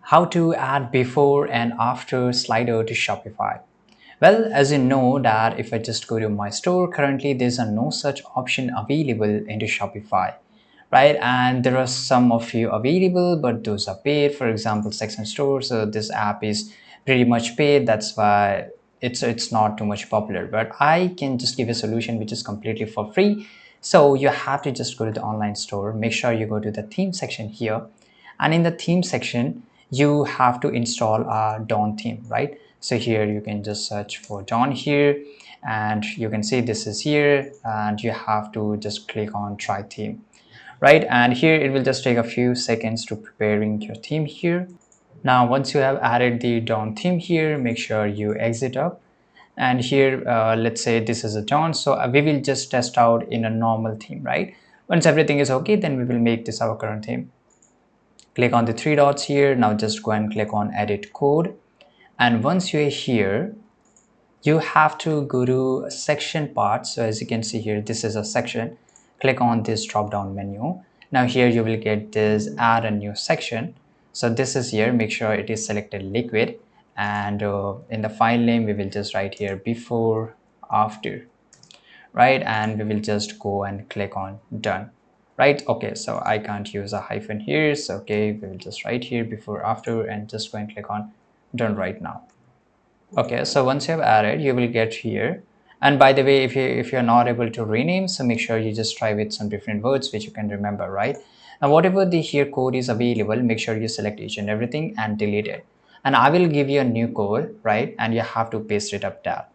How to add before and after slider to Shopify. Well, as you know that if I just go to my store, currently there's a no such option available into Shopify, right? And there are some of you available, but those are paid. For example, section store. So this app is pretty much paid. That's why it's not too much popular. But I can just give a solution which is completely for free. So you have to just go to the online store. Make sure you go to the theme section here, and in the theme section you have to install a Dawn theme, right? So here you can just search for Dawn here, and you can see this is here, and you have to just click on try theme, right? And here it will just take a few seconds to preparing your theme here. Now once you have added the Dawn theme here, make sure you exit up, and here let's say this is a Dawn, so we will just test out in a normal theme, right? Once everything is okay, then we will make this our current theme. Click on the three dots here. Now just go and click on edit code, and once you're here you have to go to section part. So as you can see here, this is a section. Click on this drop down menu. Now here you will get this add a new section. So this is here, make sure it is selected liquid, and in the file name we will just write here before after, right? And we will just go and click on done, right? Okay, so I can't use a hyphen here, so okay, we will just write here before after and just go and click on done right now. Okay, so once you have added, you will get here. And by the way, if you're not able to rename, so make sure you just try with some different words which you can remember, right? Now whatever the here code is available, make sure you select each and everything and delete it, and I will give you a new code, right? And you have to paste it up there.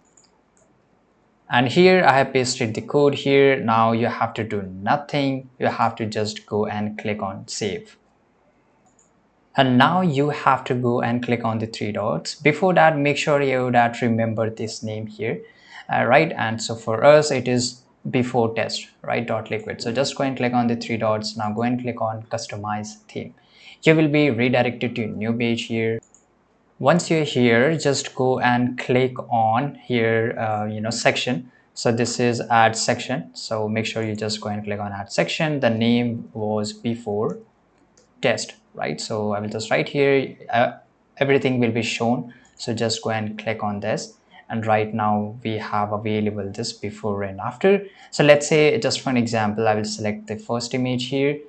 And here I have pasted the code here. Now you have to do nothing, you have to just go and click on save. And now you have to go and click on the three dots. Before that, make sure you that remember this name here, right? And so for us it is before test, right? Dot liquid. So just go and click on the three dots. Now go and click on customize theme. You will be redirected to a new page here. Once you're here, just go and click on here, section. So this is add section, so make sure you just go and click on add section. The name was before test, right? So I will just write here, everything will be shown. So just go and click on this, and right now we have available this before and after. So let's say, just for an example, I will select the first image here,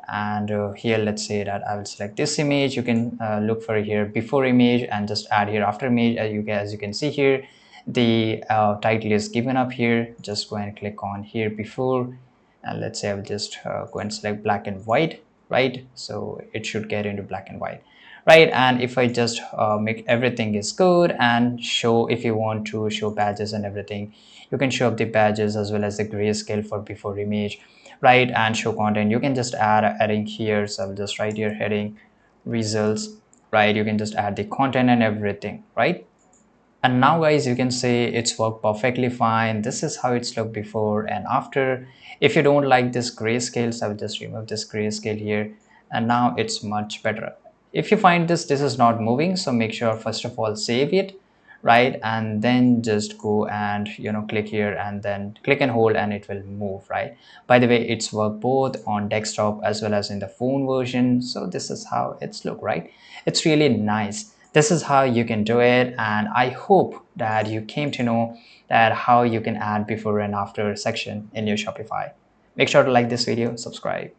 and here let's say that I will select this image. You can look for here before image and just add here after image. As you can see here, the title is given up here. Just go and click on here before, and let's say I will just go and select black and white, right? So it should get into black and white, right? And if I just make everything is good and show, if you want to show badges and everything, you can show up the badges as well as the grayscale for before image, right? And show content, you can just adding here. So I'll just write here heading results, right? You can just add the content and everything, right? And now guys, you can say it's worked perfectly fine. This is how it's looked before and after. If you don't like this grayscale, so I will just remove this grayscale here, and now it's much better. If you find this is not moving, so make sure first of all save it, right? And then just go and click here and then click and hold, and it will move, right? By the way, it's worked both on desktop as well as in the phone version. So this is how it's look, right? It's really nice. This is how you can do it, and I hope that you came to know that how you can add before and after section in your Shopify. Make sure to like this video, subscribe.